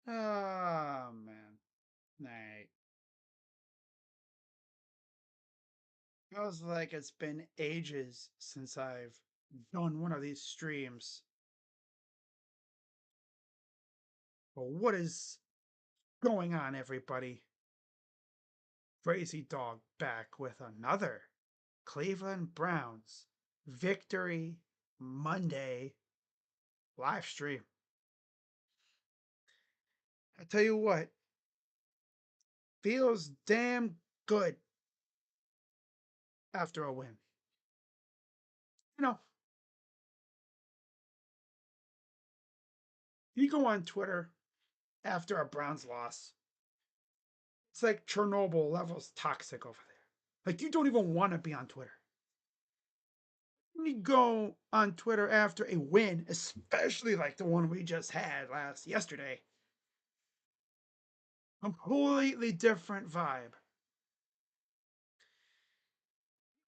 Oh, man. Night. Feels like it's been ages since I've done one of these streams. But what is going on, everybody? Crazy Dog back with another Cleveland Browns Victory Monday live stream. I tell you what, feels damn good after a win. You know, you go on Twitter after a Browns loss, it's like Chernobyl levels toxic over there. Like, you don't even want to be on Twitter. When you go on Twitter after a win, especially like the one we just had yesterday, completely different vibe.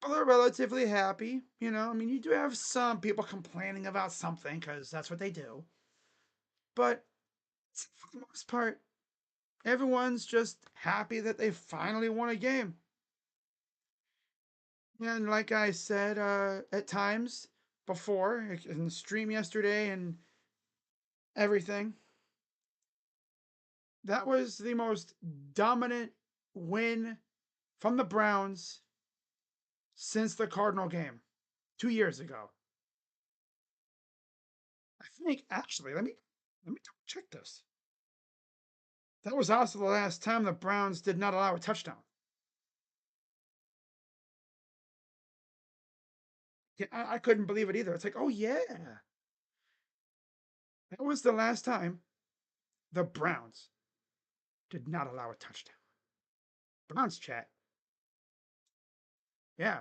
People are relatively happy, you know. I mean, you do have some people complaining about something because that's what they do. But for the most part, everyone's just happy that they finally won a game. And like I said at times before in the stream yesterday and everything, that was the most dominant win from the Browns since the Cardinal game 2 years ago. I think actually, let me check this. That was also the last time the Browns did not allow a touchdown. Yeah, I couldn't believe it either. It's like, oh yeah, that was the last time the Browns did not allow a touchdown. Browns chat, yeah.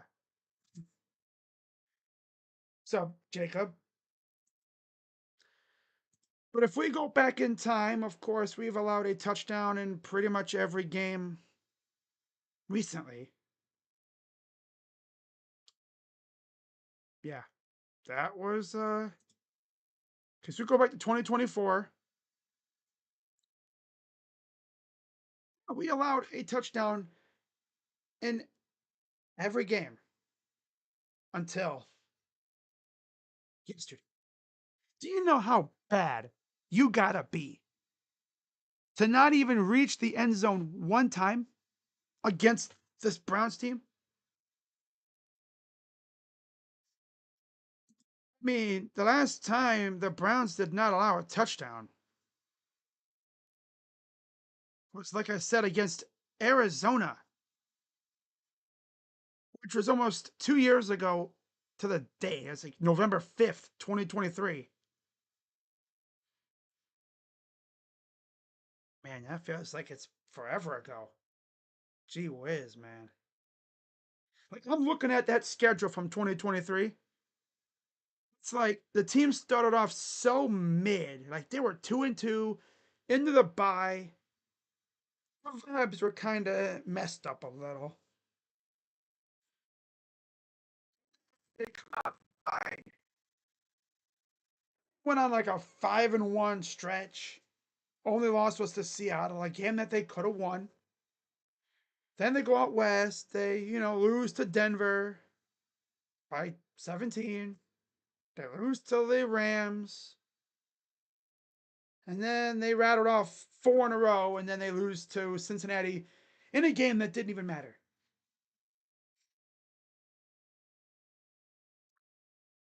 So Jacob, but if we go back in time, of course, we've allowed a touchdown in pretty much every game recently. Yeah, that was because we go back to 2024, we allowed a touchdown in every game until yesterday. Do you know how bad you gotta be to not even reach the end zone one time against this Browns team? I mean, the last time the Browns did not allow a touchdown was, like I said, against Arizona, which was almost 2 years ago to the day. It's like November 5th, 2023. Man, that feels like it's forever ago. Gee whiz, man. Like, I'm looking at that schedule from 2023. It's like the team started off so mid. Like, they were 2-2 into the bye. The vibes were kind of messed up a little. They went on like a 5-1 stretch. Only loss was to Seattle, a game that they could have won. Then they go out west. They, lose to Denver by 17. They lose to the Rams. And then they rattled off four in a row, and then they lose to Cincinnati in a game that didn't even matter.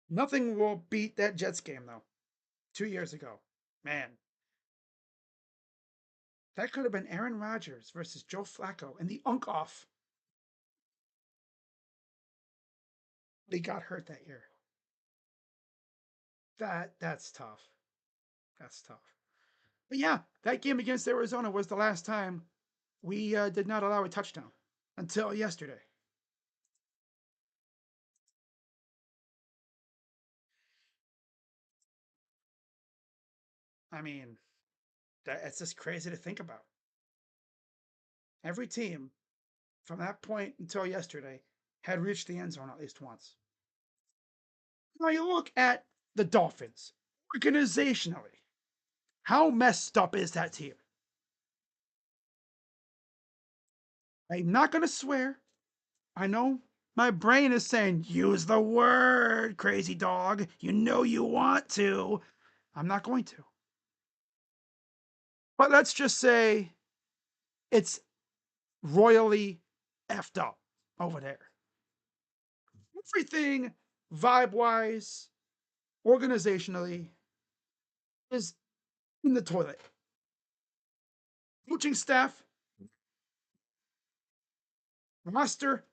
Nothing will beat that Jets game, though, 2 years ago. Man, that could have been Aaron Rodgers versus Joe Flacco and the Unk off. He got hurt that year. That's tough. That's tough. But yeah, that game against Arizona was the last time we did not allow a touchdown until yesterday. I mean, it's just crazy to think about. Every team from that point until yesterday had reached the end zone at least once. Now you look at the Dolphins organizationally. How messed up is that team? I'm not going to swear. I know my brain is saying, use the word, crazy dog. You know you want to. I'm not going to. But let's just say it's royally effed up over there. Everything vibe wise, organizationally, is in the toilet. Coaching staff, roster,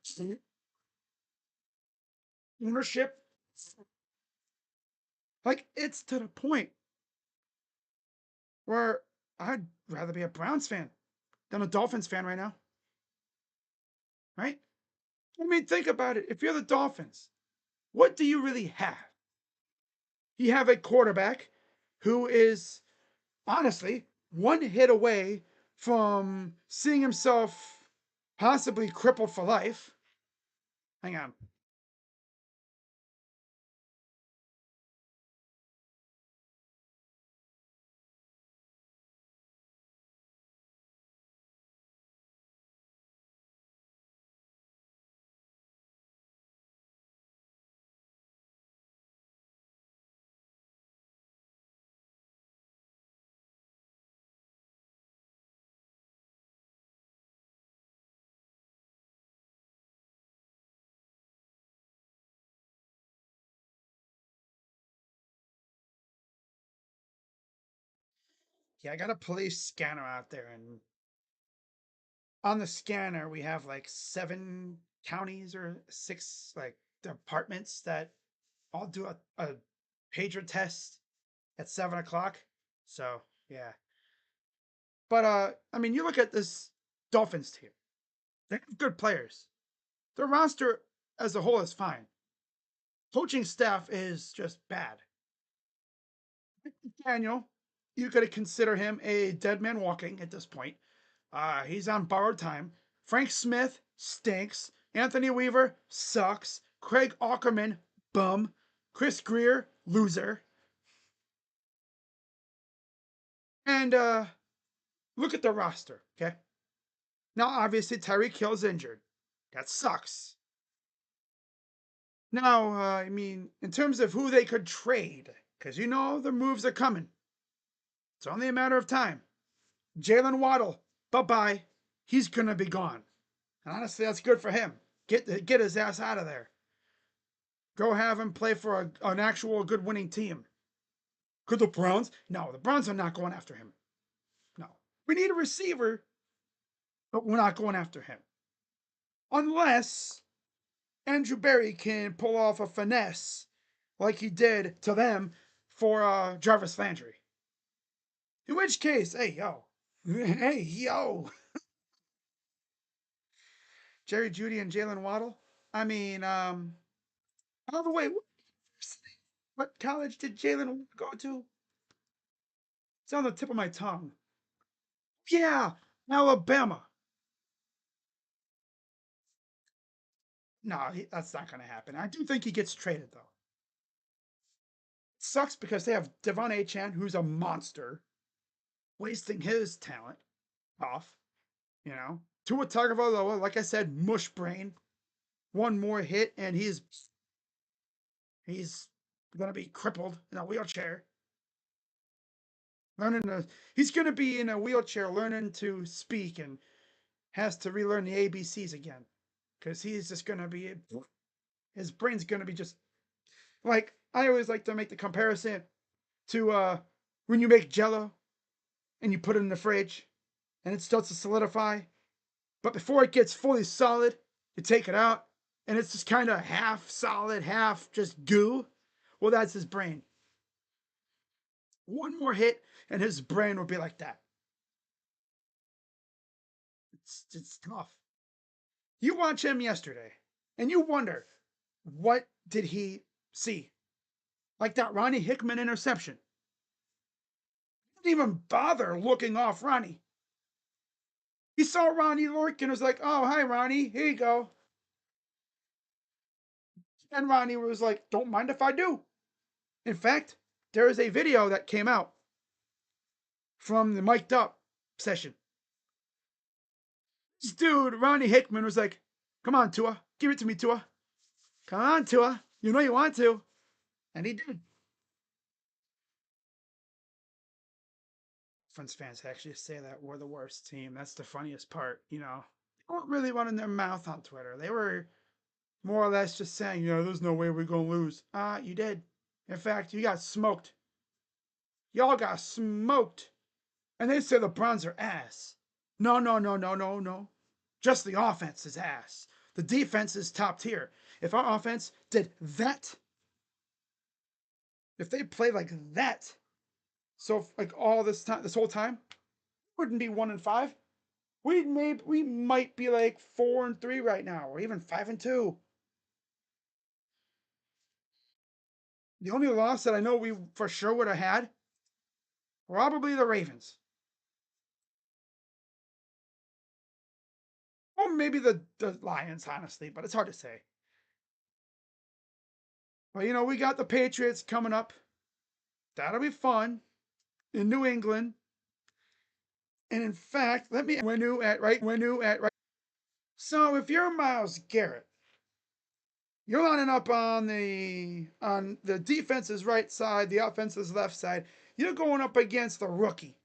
ownership, like it's to the point where I'd rather be a Browns fan than a Dolphins fan right now. Right? I mean, think about it. If you're the Dolphins, what do you really have? You have a quarterback who is honestly one hit away from seeing himself possibly crippled for life. Hang on. Yeah, I got a police scanner out there, and on the scanner we have like 7 counties or 6 like departments that all do a pager test at 7 o'clock. So yeah, but I mean, you look at this Dolphins team; they have good players. Their roster as a whole is fine. Coaching staff is just bad. Daniel, you could consider him a dead man walking at this point. He's on borrowed time. Frank Smith stinks. Anthony Weaver sucks. Craig Ackerman, bum. Chris Greer, loser. And look at the roster, okay? Now, obviously, Tyreek Hill's injured. That sucks. Now, I mean, in terms of who they could trade, because you know the moves are coming. It's only a matter of time. Jalen Waddle, bye bye. He's gonna be gone. And honestly, that's good for him. Get his ass out of there. Go have him play for an actual good winning team. Could the Browns? No, the Browns are not going after him. No. We need a receiver, but we're not going after him. Unless Andrew Berry can pull off a finesse like he did to them for Jarvis Landry. In which case, hey, yo. Hey, yo. Jerry Judy and Jalen Waddle. I mean, by the way, what college did Jalen go to? It's on the tip of my tongue. Yeah, Alabama. No, that's not going to happen. I do think he gets traded, though. It sucks because they have Devon Achane, who's a monster, wasting his talent off, you know. Tua Tagovailoa, like I said, mush brain. One more hit, and he's going to be crippled in a wheelchair. Learning to, he's going to be in a wheelchair learning to speak and has to relearn the ABCs again because he's just going to be, his brain's going to be just like, I always like to make the comparison to when you make jello and you put it in the fridge and it starts to solidify, but before it gets fully solid, you take it out and it's just kind of half solid, half just goo. Well, that's his brain. One more hit and his brain will be like that. It's tough. You watch him yesterday and you wonder, what did he see? Like that Ronnie Hickman interception. He didn't even bother looking off Ronnie. He saw Ronnie Lork and was like, oh, hi, Ronnie. Here you go. And Ronnie was like, don't mind if I do. In fact, there is a video that came out from the mic'd up session. This dude, Ronnie Hickman, was like, "Come on, Tua, give it to me, Tua. Come on, Tua. You know you want to," and he did. Dolphins fans actually say that we're the worst team. That's the funniest part. They weren't really running their mouth on Twitter. They were more or less just saying, there's no way we're gonna lose. You did. In fact, you got smoked. Y'all got smoked. And they say the Browns are ass. No, no, no, no, no, no. Just the offense is ass. The defense is top tier. If our offense did that, if they played like that, so like all this time, this whole time, wouldn't be 1-5. We might be like 4-3 right now, or even 5-2. The only loss that I know we for sure would have had, probably the Ravens, or maybe the Lions, honestly, but it's hard to say. But we got the Patriots coming up. That'll be fun in New England. And in fact, let me right. So if you're Miles Garrett, you're lining up on the defense's right side, the offense's left side. You're going up against the rookie.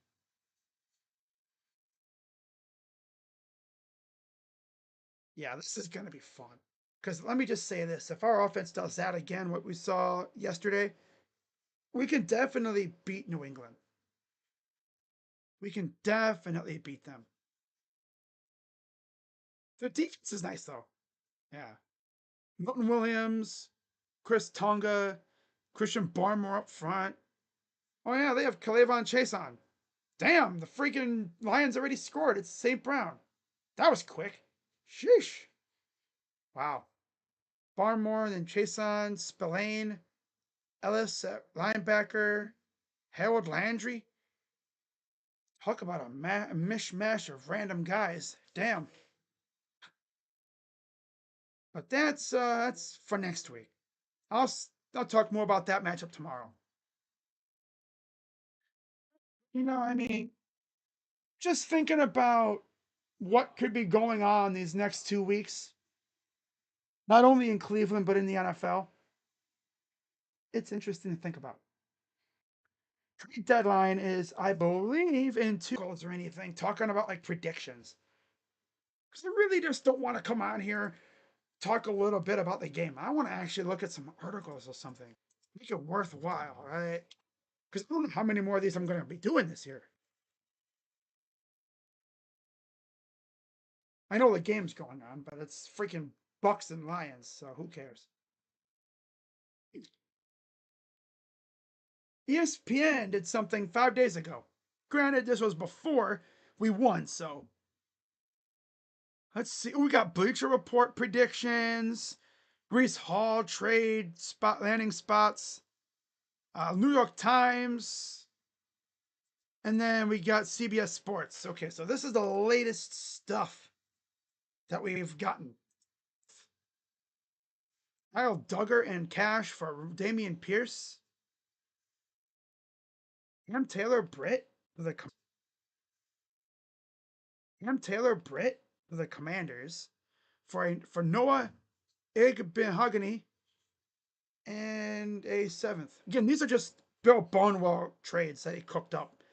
Yeah, this is going to be fun. Because let me just say this: if our offense does that again, what we saw yesterday, we can definitely beat New England. We can definitely beat them. Their defense is nice though. Yeah, Milton Williams, Chris Tonga, Christian Barmore up front. Oh yeah, they have Calais Chase on. Damn, the freaking Lions already scored. It's St. Brown. That was quick. Sheesh. Wow. Barmore, then Chason, Spillane, Ellis at linebacker, Harold Landry. Talk about a mishmash of random guys. Damn. But that's for next week. I'll talk more about that matchup tomorrow. I mean, just thinking about what could be going on these next 2 weeks, not only in Cleveland but in the NFL. It's interesting to think about. Trade deadline is, I believe, in 2 or anything, talking about like predictions. Because I really just don't want to come on here, talk a little bit about the game. I want to actually look at some articles or something. Make it worthwhile, right? Because I don't know how many more of these I'm going to be doing this year. I know the game's going on, but it's freaking Bucks and Lions, so who cares? ESPN did something 5 days ago. Granted, this was before we won, so let's see. We got Bleacher Report predictions, Brees Hall trade spot landing spots, New York Times, and then we got CBS Sports. Okay, so this is the latest stuff that we've gotten. Kyle Duggar and cash for Damian Pierce. Cam Taylor Britt for the Commanders for Noah Igbenogany and a seventh. Again, these are just Bill Bonewell trades that he cooked up.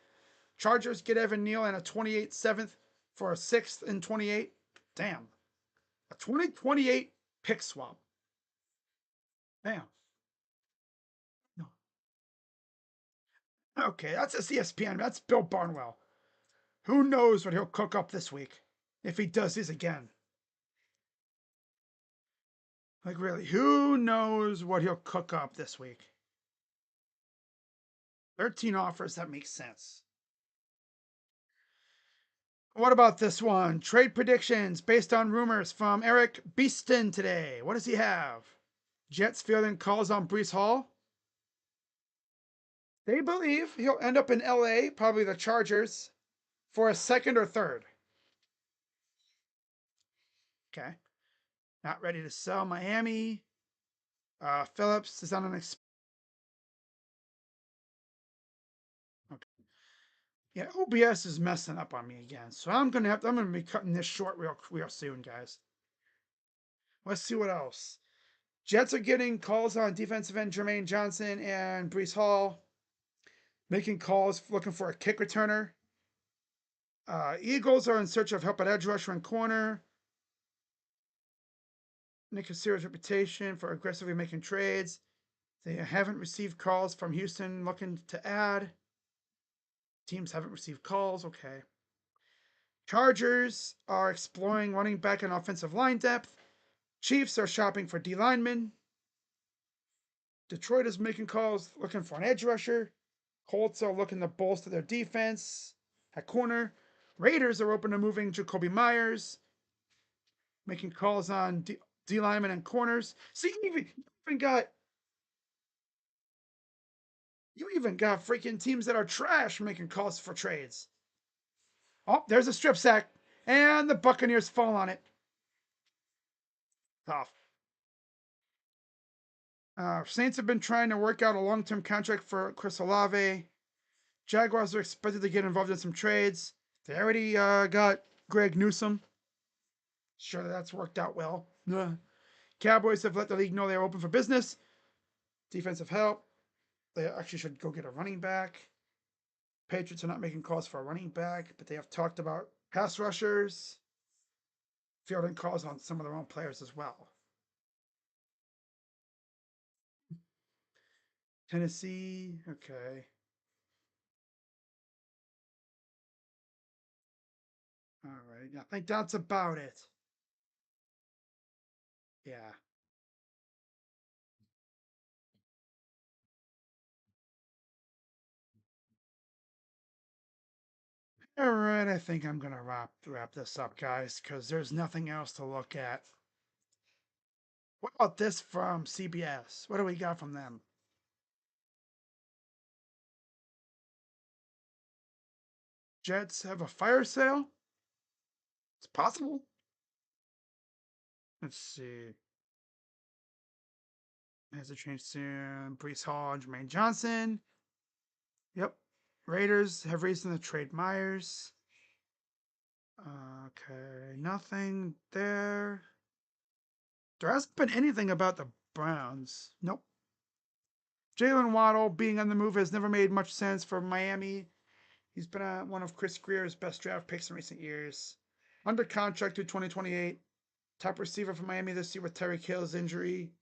Chargers get Evan Neal and a 28 seventh for a sixth and 28. Damn. A 2028 pick swap. Damn. No. Okay, that's a CSPN. That's Bill Barnwell. Who knows what he'll cook up this week if he does this again? Like, really, who knows what he'll cook up this week? 13 offers, that makes sense. What about this one? Trade predictions based on rumors from Eric Beeston today. What does he have? Jets fielding calls on Brees Hall. They believe he'll end up in LA, probably the Chargers, for a second or third. Okay. Not ready to sell Miami. Phillips is on an okay. Yeah, OBS is messing up on me again, so I'm gonna be cutting this short real soon, guys. Let's see what else. Jets are getting calls on defensive end Jermaine Johnson and Brees Hall, making calls looking for a kick returner. Eagles are in search of help at edge rusher and corner. Nick Casero's reputation for aggressively making trades. They haven't received calls from Houston looking to add. Teams haven't received calls. Okay. Chargers are exploring running back and offensive line depth. Chiefs are shopping for D linemen. Detroit is making calls looking for an edge rusher. Colts are looking to bolster their defense at corner. Raiders are open to moving Jacoby Myers, making calls on D linemen and corners. See, even got you even got freaking teams that are trash making calls for trades. Oh, there's a strip sack, and the Buccaneers fall on it. Tough. Saints have been trying to work out a long-term contract for Chris Olave. Jaguars are expected to get involved in some trades. They already got Greg Newsome. Sure, that's worked out well. Cowboys have let the league know they're open for business. Defensive help. They actually should go get a running back. Patriots are not making calls for a running back, but they have talked about pass rushers, fielding calls on some of their own players as well. Tennessee, okay. All right. I think that's about it. Yeah. All right. I think I'm gonna wrap this up, guys, because there's nothing else to look at. What about this from CBS? What do we got from them? Jets have a fire sale? It's possible. Let's see. Has a change soon. Brees Hall and Jermaine Johnson. Yep. Raiders have reason to trade Myers. Okay. Nothing there. There hasn't been anything about the Browns. Nope. Jalen Waddle being on the move has never made much sense for Miami. He's been one of Chris Greer's best draft picks in recent years. Under contract through 2028. Top receiver for Miami this year with Tyreek Hill's injury.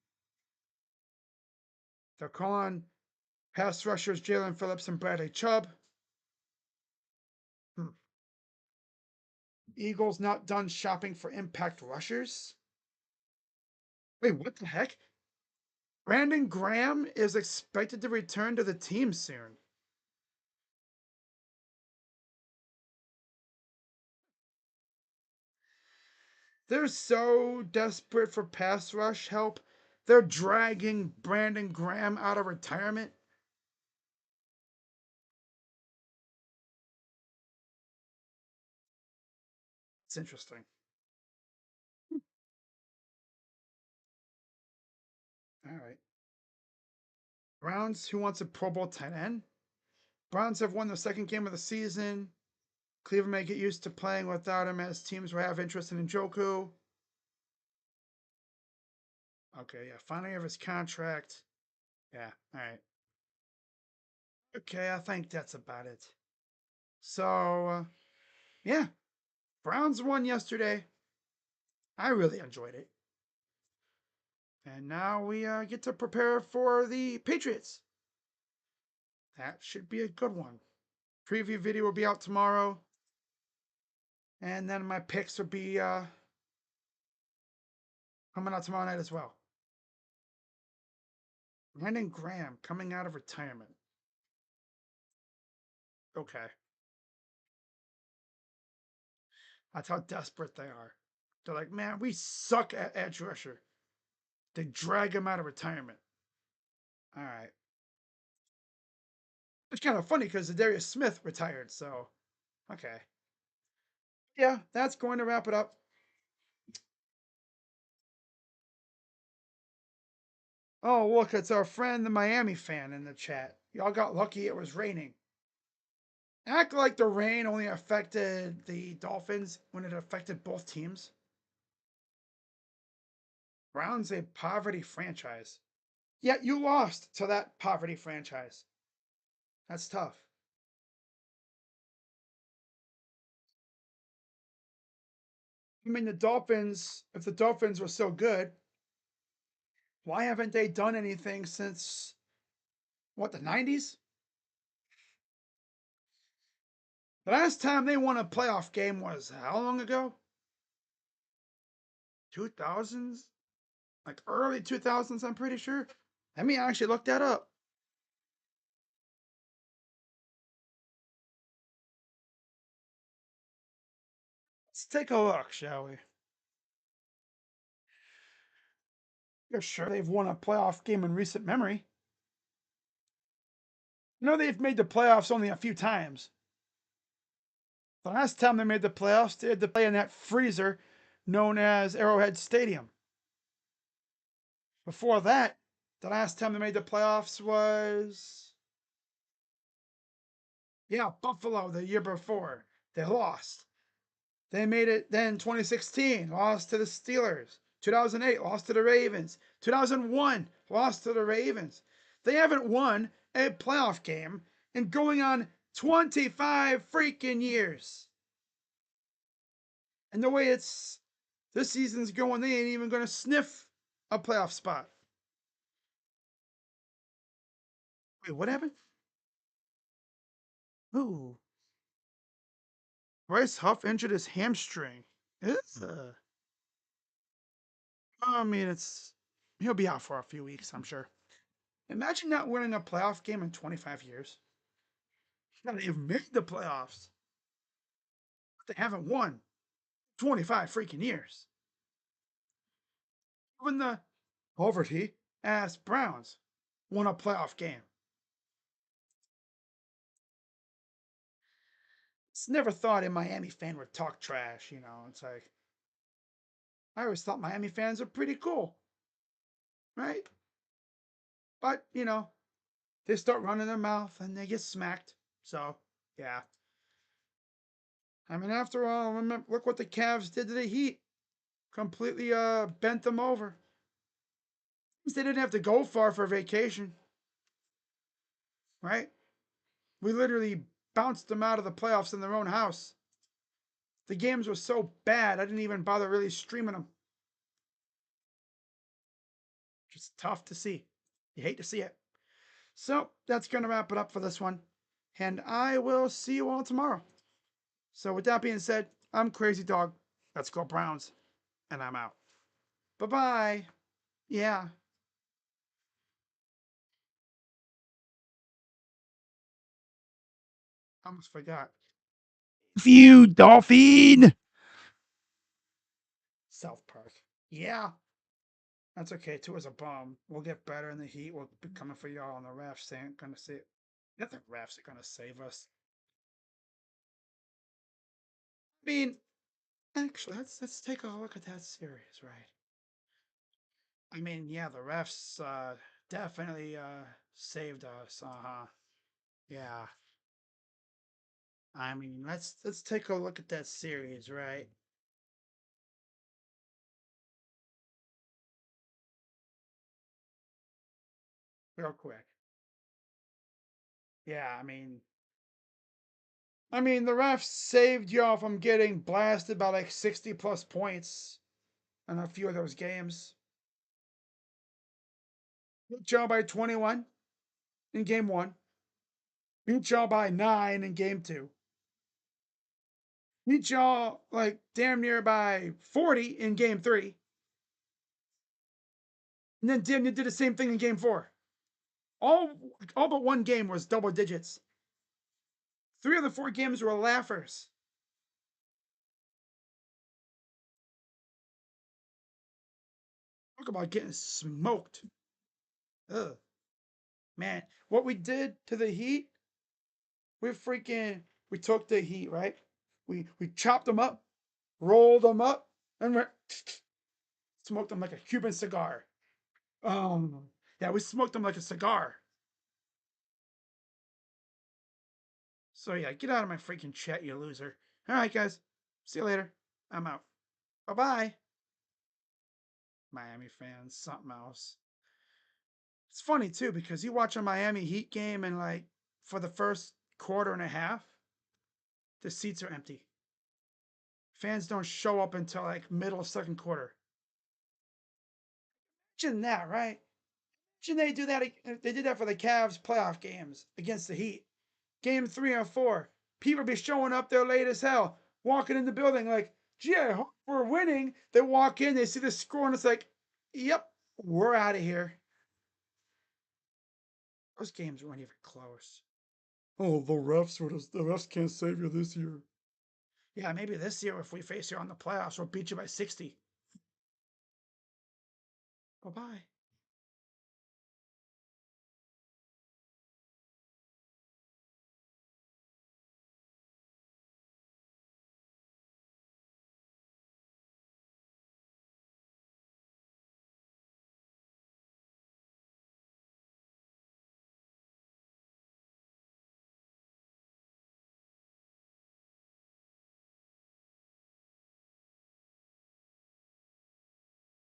They're calling pass rushers Jalen Phillips and Bradley Chubb. Hmm. Eagles not done shopping for impact rushers. Wait, what the heck? Brandon Graham is expected to return to the team soon. They're so desperate for pass rush help. They're dragging Brandon Graham out of retirement. It's interesting. All right. Browns, who wants a Pro Bowl tight end? Browns have won the second game of the season. Cleveland may get used to playing without him as teams will have interest in Njoku. Okay, yeah, final year of his contract. Yeah, all right. Okay, I think that's about it. So, yeah, Browns won yesterday. I really enjoyed it. And now we get to prepare for the Patriots. That should be a good one. Preview video will be out tomorrow. And then my picks will be coming out tomorrow night as well. Brandon Graham coming out of retirement. Okay. That's how desperate they are. They're like, man, we suck at edge rusher. They drag him out of retirement. All right. It's kind of funny because Darius Smith retired, so okay. Yeah, that's going to wrap it up. Oh, look, it's our friend, the Miami fan, in the chat. Y'all got lucky it was raining. Act like the rain only affected the Dolphins when it affected both teams. Brown's a poverty franchise. Yet you lost to that poverty franchise. That's tough. I mean, the Dolphins, if the Dolphins were so good, why haven't they done anything since, what, the 90s? The last time they won a playoff game was how long ago? 2000s? Like early 2000s, I'm pretty sure. Let me actually look that up. Let's take a look, shall we? You're sure they've won a playoff game in recent memory? No, they've made the playoffs only a few times. The last time they made the playoffs, they had to play in that freezer known as Arrowhead Stadium. Before that, the last time they made the playoffs was, yeah, Buffalo the year before. They lost. They made it then 2016, lost to the Steelers. 2008, lost to the Ravens. 2001, lost to the Ravens. They haven't won a playoff game in going on 25 freaking years. And the way it's this season's going, they ain't even going to sniff a playoff spot. Wait, what happened? Ooh. Bryce Huff injured his hamstring. Ugh. I mean, he'll be out for a few weeks, I'm sure. Imagine not winning a playoff game in 25 years. You gotta even made the playoffs, but they haven't won 25 freaking years. Even the poverty ass Browns won a playoff game. It's never thought a Miami fan would talk trash, you know. It's like I always thought Miami fans are pretty cool, right? But you know, they start running their mouth and they get smacked. So yeah, I mean, after all, remember, look what the Cavs did to the Heat. Completely bent them over. They didn't have to go far for vacation, right? We literally bounced them out of the playoffs in their own house. The games were so bad, I didn't even bother really streaming them. Just tough to see. You hate to see it. So that's going to wrap it up for this one. And I will see you all tomorrow. So with that being said, I'm Crazy Dog. Let's go Browns. And I'm out. Bye-bye. Yeah. I almost forgot. You Dolphin. South Park. Yeah. That's okay. Two is a bum. We'll get better in the heat. We'll be coming for y'all, and the refs ain't gonna save. Not the refs are gonna save us. I mean, actually, let's take a look at that series, right? I mean, yeah, the refs definitely saved us. Uh-huh. Yeah. I mean, let's take a look at that series, right? Real quick. Yeah, I mean, the refs saved y'all from getting blasted by like 60 plus points in a few of those games. Beat y'all by 21 in game one. Beat y'all by 9 in game two. Beat y'all like damn near by 40 in game three. And then damn near did the same thing in game four. All all but one game was double digits. Three of the four games were laughers. Talk about getting smoked. Ugh. Man, what we did to the Heat, we took the Heat, right? We chopped them up, rolled them up, and we smoked them like a Cuban cigar. Yeah, we smoked them like a cigar. So yeah, get out of my freaking chat, you loser. All right, guys. See you later. I'm out. Bye bye. Miami fans, something else. It's funny too because you watch a Miami Heat game and like for the first quarter and a half, the seats are empty. Fans don't show up until like middle of second quarter. Imagine that, right? Imagine they do that. They did that for the Cavs playoff games against the Heat. Game 3 or 4. People be showing up there late as hell, walking in the building like, gee, I hope we're winning. They walk in, they see the score, and it's like, yep, we're out of here. Those games weren't even close. Oh, the refs can't save you this year. Yeah, maybe this year if we face you on the playoffs, we'll beat you by 60. Bye bye.